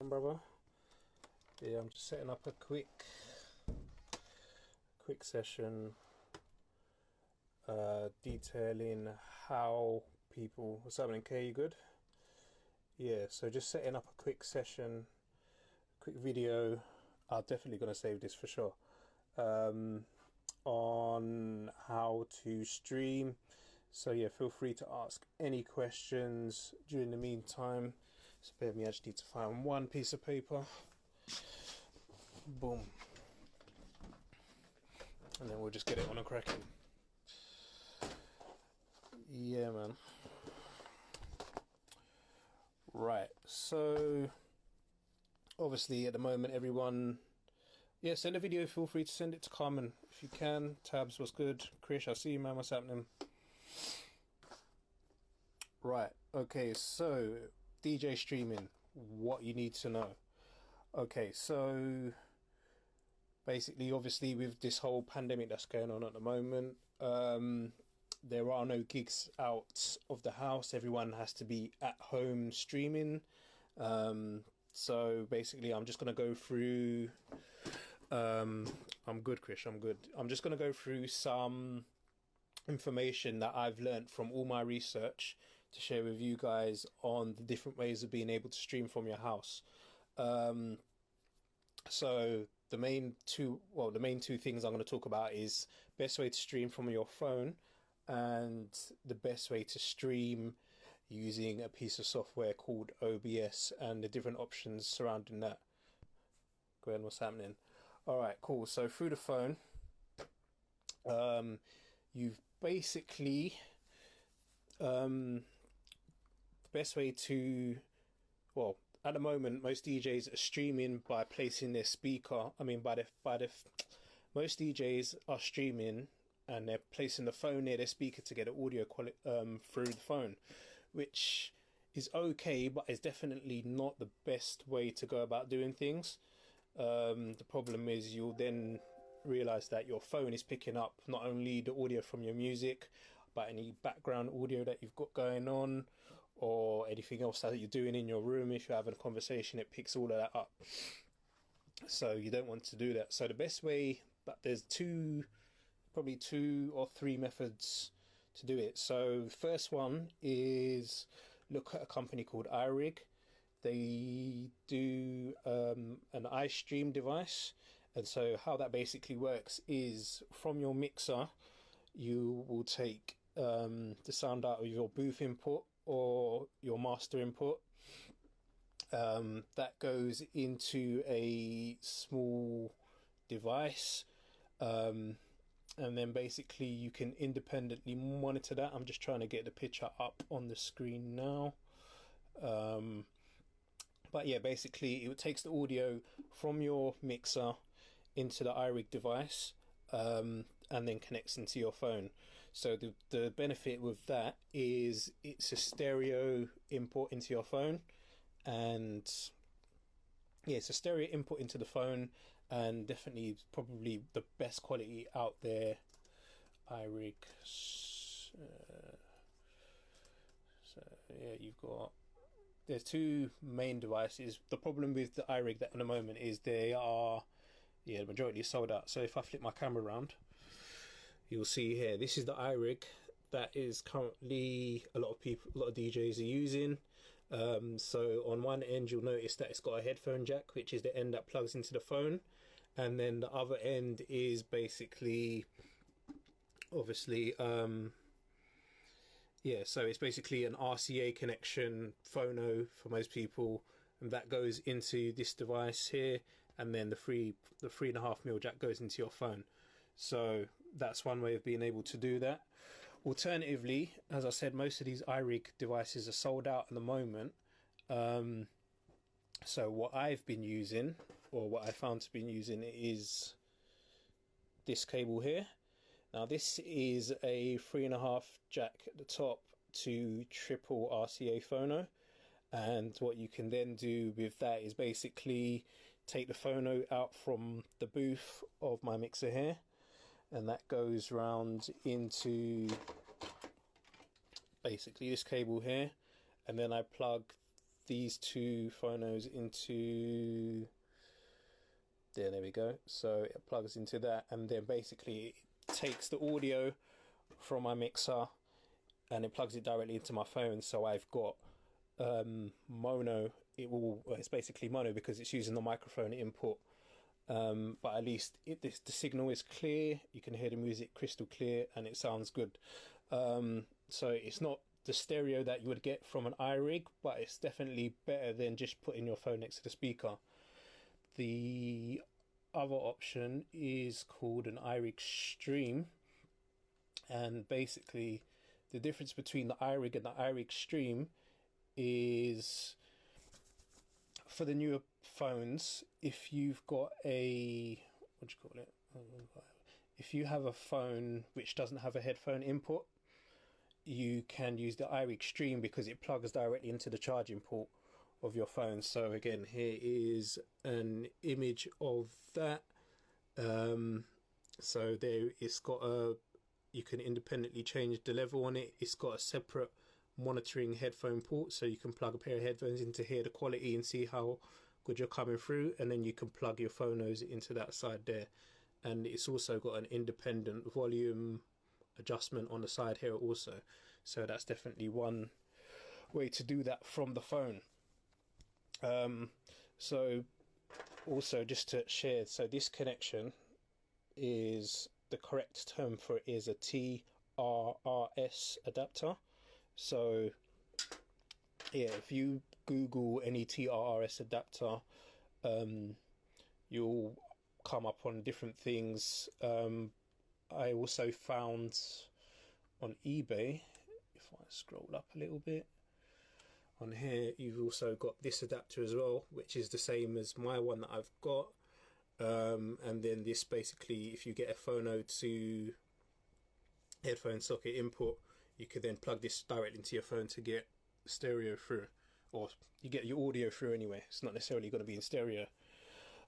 session, brother. Yeah, I'm just setting up a quick session detailing how people... What's happening, Kay? You good? Yeah, so just setting up a quick session, quick video. I'm definitely going to save this for sure, on how to stream. So yeah, feel free to ask any questions during the meantime. So bear with me, I just need to find one piece of paper. Boom. And then we'll just get it on a cracking. Yeah, man. Right, so obviously at the moment everyone, yeah, send a video, feel free to send it to Carmen if you can. Tabs, what's good? Krish, I see you, man, what's happening? Right, okay, so DJ streaming, what you need to know. Okay, so basically, obviously with this whole pandemic that's going on at the moment, there are no gigs out of the house. Everyone has to be at home streaming. So basically I'm just going to go through, I'm good, Krish, I'm good. I'm just going to go through some information that I've learned from all my research to share with you guys on the different ways of being able to stream from your house. So the main two things I'm going to talk about is best way to stream from your phone and the best way to stream using a piece of software called OBS and the different options surrounding that. Go ahead, what's happening? All right, cool. So through the phone, you've basically the best way to, well, at the moment most DJs are streaming by placing their speaker. Most DJs are streaming and they're placing the phone near their speaker to get audio quality through the phone, which is okay, but it's definitely not the best way to go about doing things. The problem is you'll then realize that your phone is picking up not only the audio from your music, but any background audio that you've got going on or anything else that you're doing in your room. If you're having a conversation, it picks all of that up. So you don't want to do that. So the best way, but there's probably two or three methods to do it. So the first one is look at a company called iRig. They do an iStream device. And so how that basically works is from your mixer, you will take the sound out of your booth input or your master input. That goes into a small device. And then basically you can independently monitor that. I'm just trying to get the picture up on the screen now. But yeah, basically it takes the audio from your mixer into the iRig device, and then connects into your phone. So the benefit with that is it's a stereo input into your phone, and yeah, it's a stereo input into the phone, and definitely probably the best quality out there. iRig. So yeah, there's two main devices. The problem with the iRig at the moment is they are, the majority is sold out. So if I flip my camera around, you'll see here, this is the iRig that is currently a lot of DJs are using. So on one end you'll notice that it's got a headphone jack, which is the end that plugs into the phone, and then the other end is basically obviously so it's basically an RCA connection phono for most people, and that goes into this device here, and then the 3.5mm jack goes into your phone. So that's one way of being able to do that. Alternatively, as I said, most of these iRig devices are sold out at the moment. So what I've been using, or what I found to be using, is this cable here. Now this is a 3.5 jack at the top to triple RCA phono, and what you can then do with that is basically take the phono out from the booth of my mixer here, and that goes round into basically this cable here, and then I plug these two phonos into there. There we go. So it plugs into that, and then basically it takes the audio from my mixer and it plugs it directly into my phone. So I've got mono. It's basically mono because it's using the microphone input. But at least the signal is clear. You can hear the music crystal clear, and it sounds good. So it's not the stereo that you would get from an iRig, but it's definitely better than just putting your phone next to the speaker. The other option is called an iRig Stream, and basically the difference between the iRig and the iRig Stream is, for the newer phones, if you've got a, what do you call it? If you have a phone which doesn't have a headphone input, you can use the iRig Stream because it plugs directly into the charging port of your phone. So again, here is an image of that. So there, it's got you can independently change the level on it. It's got a separate monitoring headphone port, so you can plug a pair of headphones in to hear the quality and see how good you're coming through, and then you can plug your phonos into that side there. And it's also got an independent volume adjustment on the side here also, so that's definitely one way to do that from the phone. So also, just to share, so this connection is, the correct term for it is a TRRS adapter. So yeah, if you Google any TRRS adapter, you'll come up on different things. I also found on eBay, if I scroll up a little bit, on here you've also got this adapter as well, which is the same as my one that I've got. And then this, basically, if you get a phono to headphone socket input, you could then plug this directly into your phone to get stereo through, or you get your audio through anyway. It's not necessarily going to be in stereo.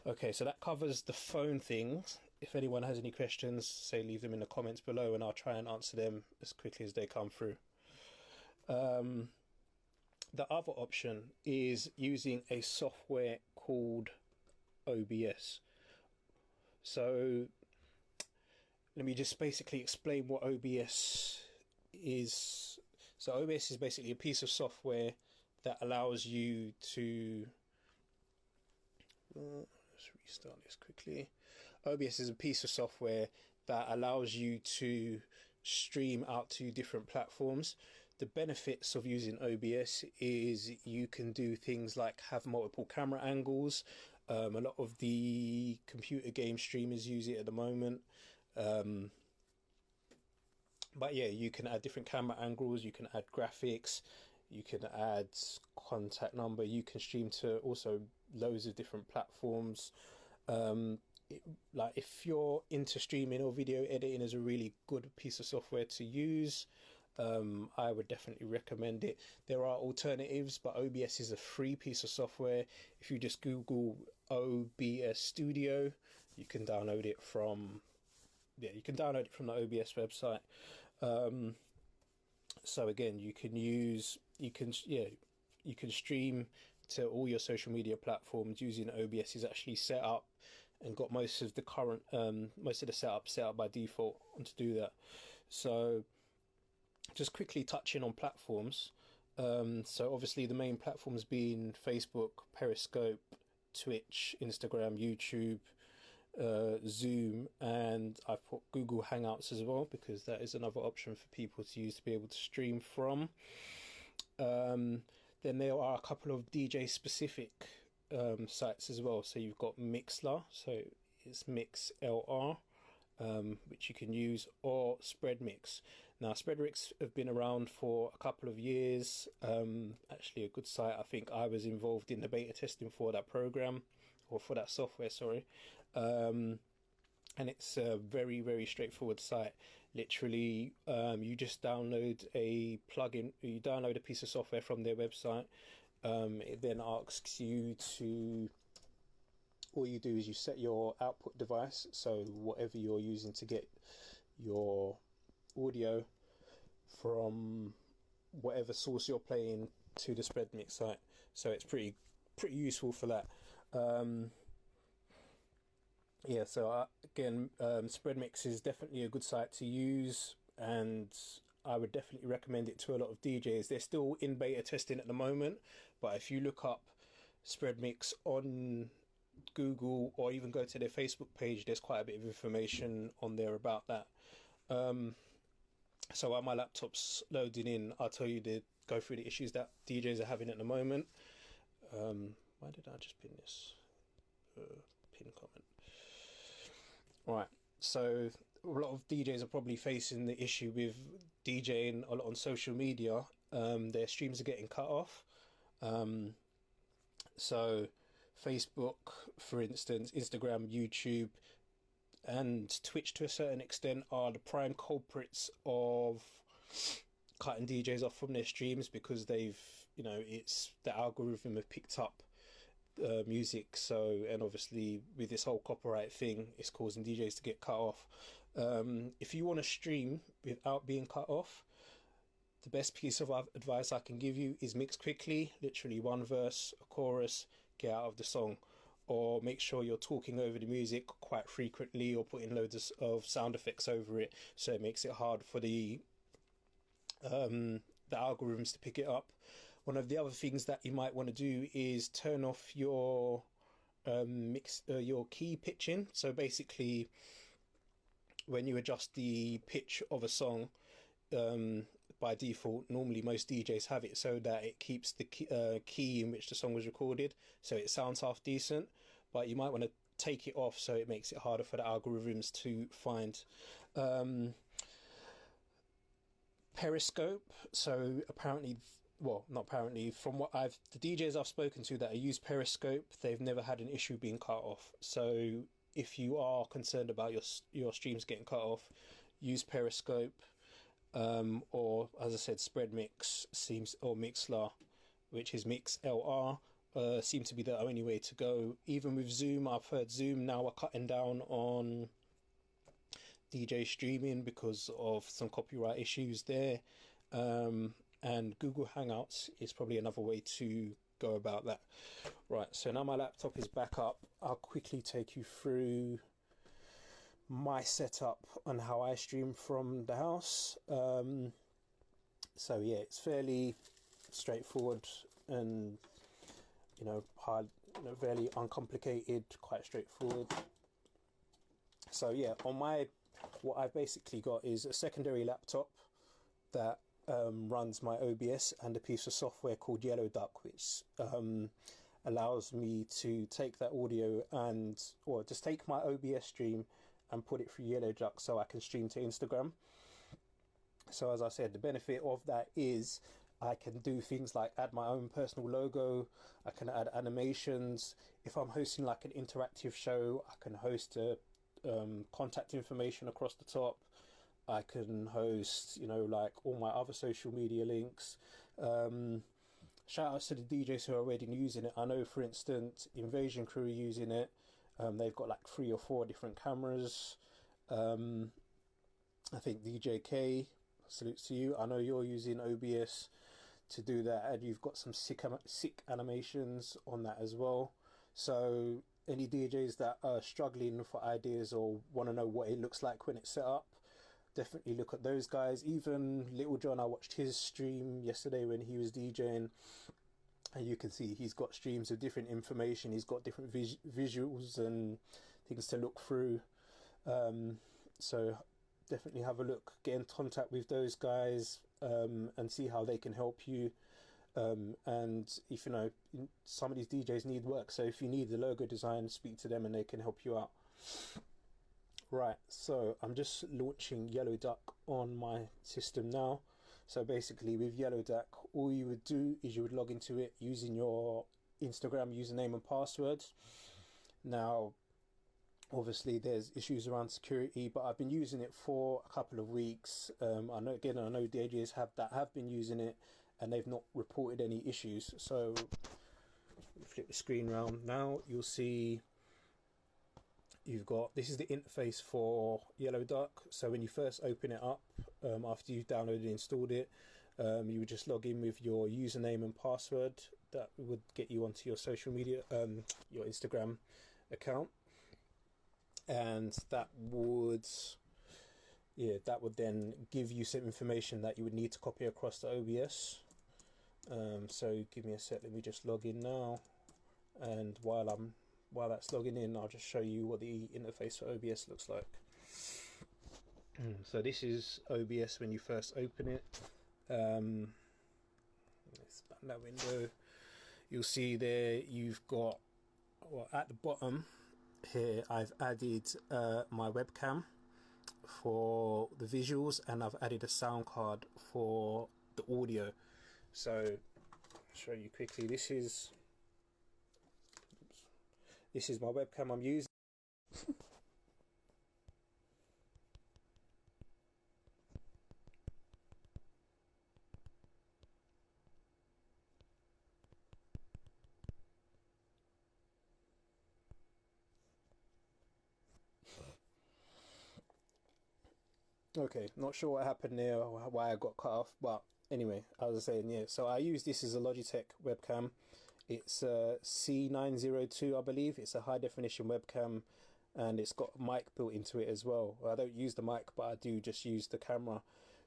Okay, so that covers the phone things. If anyone has any questions, say leave them in the comments below, and I'll try and answer them as quickly as they come through. The other option is using a software called OBS. So let me just basically explain what OBS is. So OBS is basically a piece of software that allows you to, let's restart this quickly. OBS is a piece of software that allows you to stream out to different platforms. The benefits of using OBS is you can do things like have multiple camera angles. A lot of the computer game streamers use it at the moment. But yeah, you can add different camera angles, you can add graphics, you can add contact number, you can stream to also loads of different platforms. Like, if you're into streaming or video editing, is a really good piece of software to use. I would definitely recommend it. There are alternatives, but OBS is a free piece of software. If you just Google OBS Studio, you can download it from the OBS website. So again, you can stream to all your social media platforms using OBS. Is actually set up and got most of the setup set up by default to do that. So just quickly touching on platforms. So obviously the main platforms being Facebook, Periscope, Twitch, Instagram, YouTube, Zoom, and I've put Google Hangouts as well, because that is another option for people to use to be able to stream from. Then there are a couple of DJ specific sites as well. So you've got Mixlr, so it's MixLR, which you can use, or Spreadmix. Now, Spreadmix have been around for a couple of years. Actually, a good site. I think I was involved in the beta testing for that program, or for that software, sorry. And it's a very, very straightforward site. Literally, you just download a plugin, you download a piece of software from their website. It then asks you to, all you do is you set your output device, so whatever you're using to get your audio from whatever source you're playing, to the Spreadmix site. so it's pretty useful for that. Yeah, so again, Spreadmix is definitely a good site to use, and I would definitely recommend it to a lot of DJs. They're still in beta testing at the moment, but if you look up Spreadmix on Google or even go to their Facebook page, there's quite a bit of information on there about that. So while my laptop's loading in, I'll tell you go through the issues that DJs are having at the moment. Why did I just pin this? Pin comment. Right, so a lot of DJs are probably facing the issue with DJing a lot on social media. Their streams are getting cut off. So Facebook, for instance, Instagram, YouTube, and Twitch to a certain extent are the prime culprits of cutting DJs off from their streams, because they've, it's the algorithm have picked up music. So, and obviously with this whole copyright thing, it's causing DJs to get cut off. If you want to stream without being cut off, the best piece of advice I can give you is mix quickly, literally one verse, a chorus, get out of the song, or make sure you're talking over the music quite frequently or putting loads of sound effects over it, so it makes it hard for the algorithms to pick it up. One of the other things that you might want to do is turn off your your key pitching. So basically, when you adjust the pitch of a song, by default, normally most DJs have it so that it keeps the key in which the song was recorded, so it sounds half decent. But you might want to take it off so it makes it harder for the algorithms to find. Periscope. So apparently, well, not apparently, from what the DJs I've spoken to that use Periscope, they've never had an issue being cut off. So if you are concerned about your streams getting cut off, use Periscope, or as I said, Spreadmix or Mixlr, which is MixLR, seem to be the only way to go. Even with Zoom, I've heard Zoom now are cutting down on DJ streaming because of some copyright issues there. And Google Hangouts is probably another way to go about that. Right, so now my laptop is back up. I'll quickly take you through my setup on how I stream from the house. So yeah, it's fairly straightforward and fairly uncomplicated, quite straightforward. So yeah, what I've basically got is a secondary laptop that runs my OBS and a piece of software called Yellow Duck, which allows me to take that audio or just take my OBS stream and put it through Yellow Duck so I can stream to Instagram. So as I said, the benefit of that is I can do things like add my own personal logo, I can add animations. If I'm hosting like an interactive show, I can host contact information across the top. I can host, like all my other social media links. Shout outs to the DJs who are already using it. I know, for instance, Invasion Crew are using it. They've got like 3 or 4 different cameras. I think DJ K, salutes to you. I know you're using OBS to do that, and you've got some sick animations on that as well. So any DJs that are struggling for ideas or want to know what it looks like when it's set up, definitely look at those guys. Even Little John, I watched his stream yesterday when he was DJing, and you can see he's got streams of different information. He's got different visuals and things to look through. So definitely have a look, get in contact with those guys, and see how they can help you. And if some of these DJs need work, so if you need the logo design, speak to them and they can help you out. Right, so I'm just launching Yellow Duck on my system now. So basically with Yellow Duck, all you would do is you would log into it using your Instagram username and password. Now, obviously there's issues around security, but I've been using it for a couple of weeks. I know DJs have been using it and they've not reported any issues. So flip the screen round. Now you'll see this is the interface for Yellow Duck. So when you first open it up, after you've downloaded and installed it, you would just log in with your username and password. that would get you onto your social media, your Instagram account, and that would then give you some information that you would need to copy across to OBS. So give me a sec, let me just log in now, and while that's logging in, I'll just show you what the interface for OBS looks like. So this is OBS when you first open it. Expand that window. You'll see there you've got, well, at the bottom here I've added my webcam for the visuals, and I've added a sound card for the audio. So I'll show you quickly. This is my webcam I'm using. Okay, not sure what happened there, or why I got cut off, but anyway, I was saying, yeah, so I use this as a Logitech webcam. It's C902, I believe. It's a high definition webcam, and it's got a mic built into it as well. I don't use the mic, but I do just use the camera.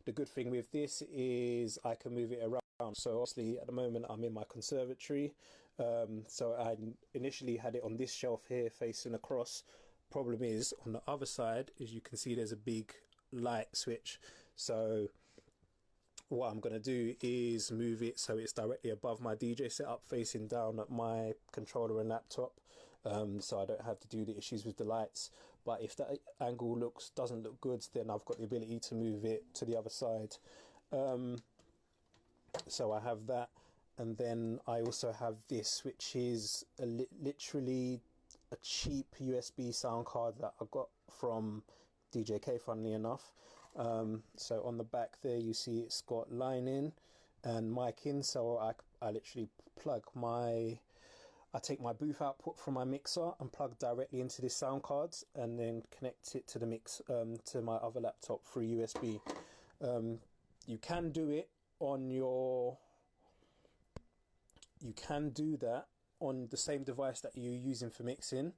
The good thing with this is I can move it around. So obviously at the moment I'm in my conservatory, so I initially had it on this shelf here facing across. Problem is, on the other side, as you can see, there's a big light switch. So what I'm going to do is move it so it's directly above my DJ setup, facing down at my controller and laptop, so I don't have to do the issues with the lights. But if that angle doesn't look good, then I've got the ability to move it to the other side. So I have that, and then I also have this, which is literally a cheap USB sound card that I got from DJK, funnily enough. So on the back there you see it's got line in and mic in, so I literally I take my booth output from my mixer and plug directly into this sound card, and then connect it to the to my other laptop through USB. You can do it on you can do that on the same device that you're using for mixing,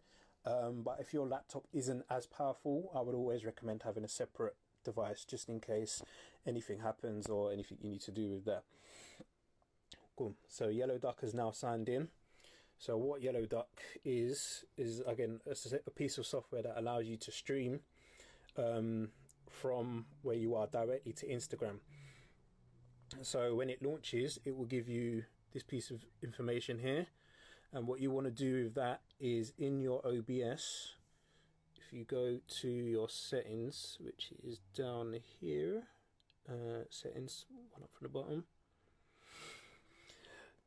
but if your laptop isn't as powerful, I would always recommend having a separate device just in case anything happens or anything you need to do with that. Cool. So Yellow Duck has now signed in. So what Yellow Duck is again a piece of software that allows you to stream from where you are directly to Instagram. So when it launches, it will give you this piece of information here, and what you want to do with that is in your OBS, if you go to your settings, which is down here, settings, one up from the bottom,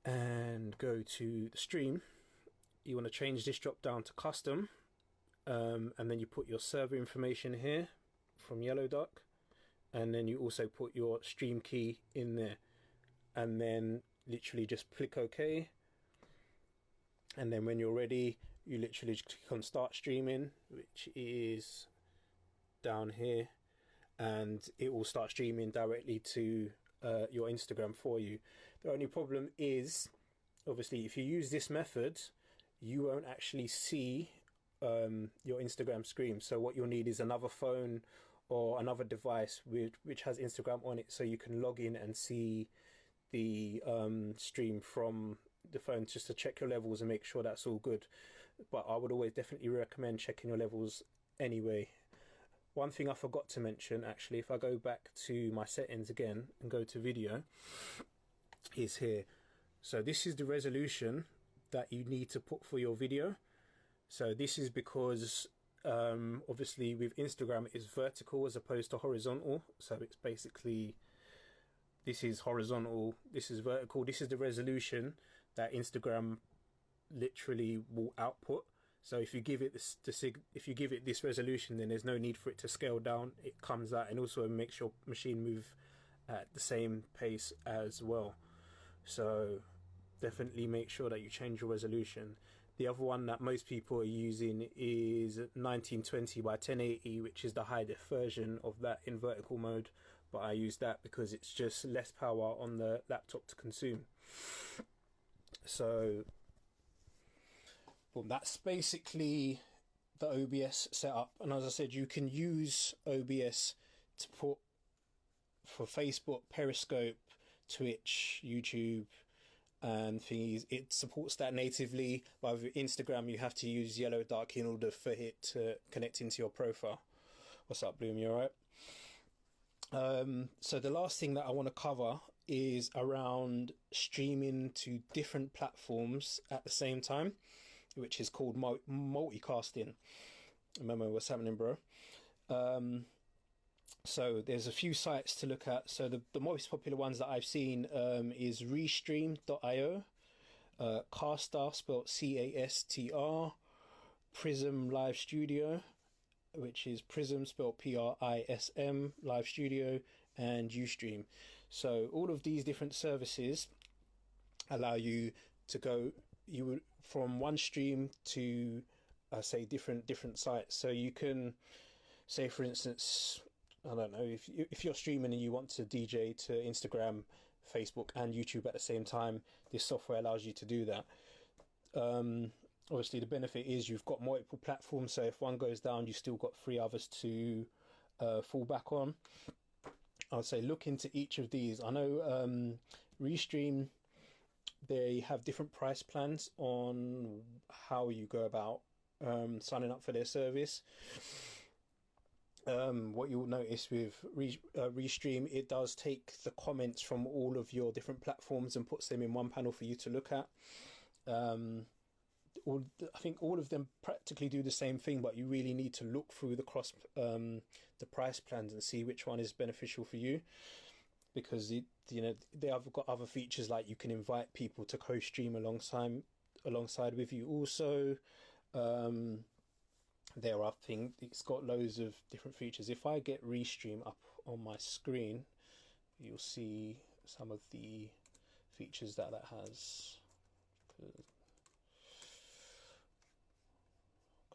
and go to the stream, you want to change this drop down to custom, and then you put your server information here from Yellow Duck, and then you also put your stream key in there, and then literally just click OK, and then when you're ready you literally just click on start streaming, which is down here, and it will start streaming directly to your Instagram for you. The only problem is, obviously, if you use this method, you won't actually see your Instagram screen. So what you'll need is another phone or another device which has Instagram on it, so you can log in and see the stream from the phone, just to check your levels and make sure that's all good. But I would always definitely recommend checking your levels anyway. One thing I forgot to mention, actually, if I go back to my settings again and go to video, is here. So this is the resolution that you need to put for your video. So this is because obviously with Instagram it is vertical as opposed to horizontal. So it's basically, this is horizontal, this is vertical. This is the resolution that Instagram literally will output. So if you give it this resolution, then there's no need for it to scale down. It comes out, and also makes your machine move at the same pace as well. So definitely make sure that you change your resolution. The other one that most people are using is 1920 by 1080, which is the high def version of that in vertical mode, but I use that because it's just less power on the laptop to consume. So boom, that's basically the OBS setup. And as I said, you can use OBS to put for Facebook, Periscope, Twitch, YouTube, and thingies. It supports that natively. But with Instagram, you have to use yellow dark in order for it to connect into your profile. What's up, Bloom? You alright? So the last thing that I want to cover is around streaming to different platforms at the same time, which is called multicasting. Remember what's happening, bro? So there's a few sites to look at. So the most popular ones that I've seen is Restream.io, Castar, spelled Castr, Prism Live Studio, which is Prism, spelled Prism, Live Studio, and Ustream. So all of these different services allow you to go from one stream to say different sites. So you can say, for instance, I don't know, if you're streaming and you want to DJ to Instagram, Facebook, and YouTube at the same time, this software allows you to do that. Obviously, the benefit is you've got multiple platforms, so if one goes down, you've still got 3 others to fall back on. I'd say look into each of these. I know Restream, they have different price plans on how you go about signing up for their service. What you'll notice with Restream, it does take the comments from all of your different platforms and puts them in one panel for you to look at. I think all of them practically do the same thing, but you really need to look through the price plans and see which one is beneficial for you, because they have got other features like you can invite people to co-stream alongside with you. Also, it's got loads of different features. If I get Restream up on my screen, you'll see some of the features that has.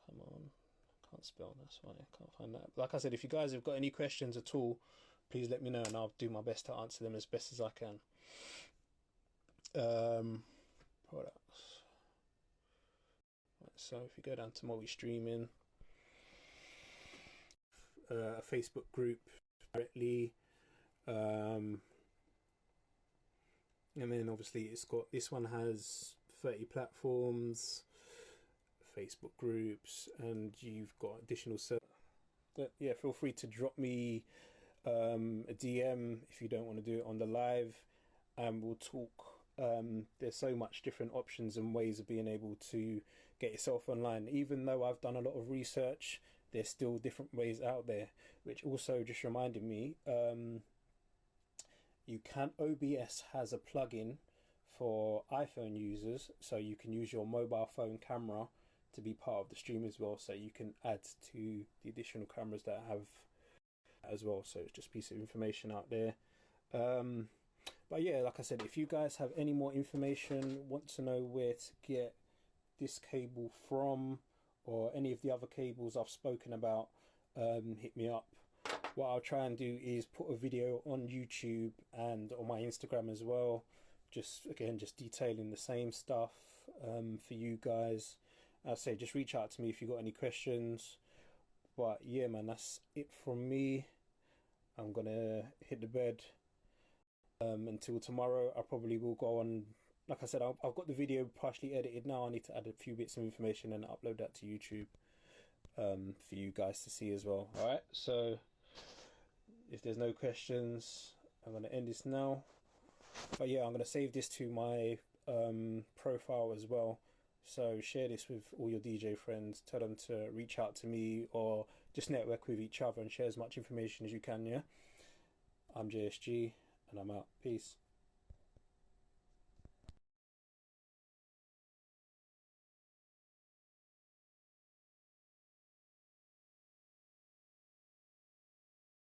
Come on, can't spell, that's why I can't find that. Like I said, if you guys have got any questions at all, please let me know and I'll do my best to answer them as best as I can. Products. Right, so if you go down to multi-streaming, a Facebook group directly, and then obviously it's got, this one has 30 platforms, Facebook groups, and you've got additional services. But yeah, feel free to drop me a DM if you don't want to do it on the live, and we'll talk. There's so much different options and ways of being able to get yourself online. Even though I've done a lot of research, there's still different ways out there, which also just reminded me, OBS has a plugin for iPhone users, so you can use your mobile phone camera to be part of the stream as well, so you can add to the additional cameras that I have as well. So it's just a piece of information out there. But yeah, like I said, if you guys have any more information, want to know where to get this cable from, or any of the other cables I've spoken about, hit me up. What I'll try and do is put a video on YouTube and on my Instagram as well, just detailing the same stuff for you guys. I'd say just reach out to me if you've got any questions. But yeah, man, that's it from me. I'm gonna hit the bed until tomorrow. I probably will go on, like I said, I've got the video partially edited now. I need to add a few bits of information and upload that to YouTube for you guys to see as well. Alright, so if there's no questions, I'm going to end this now. But yeah, I'm going to save this to my profile as well. So share this with all your DJ friends. Tell them to reach out to me, or just network with each other and share as much information as you can, yeah? I'm JSG, and I'm out. Peace.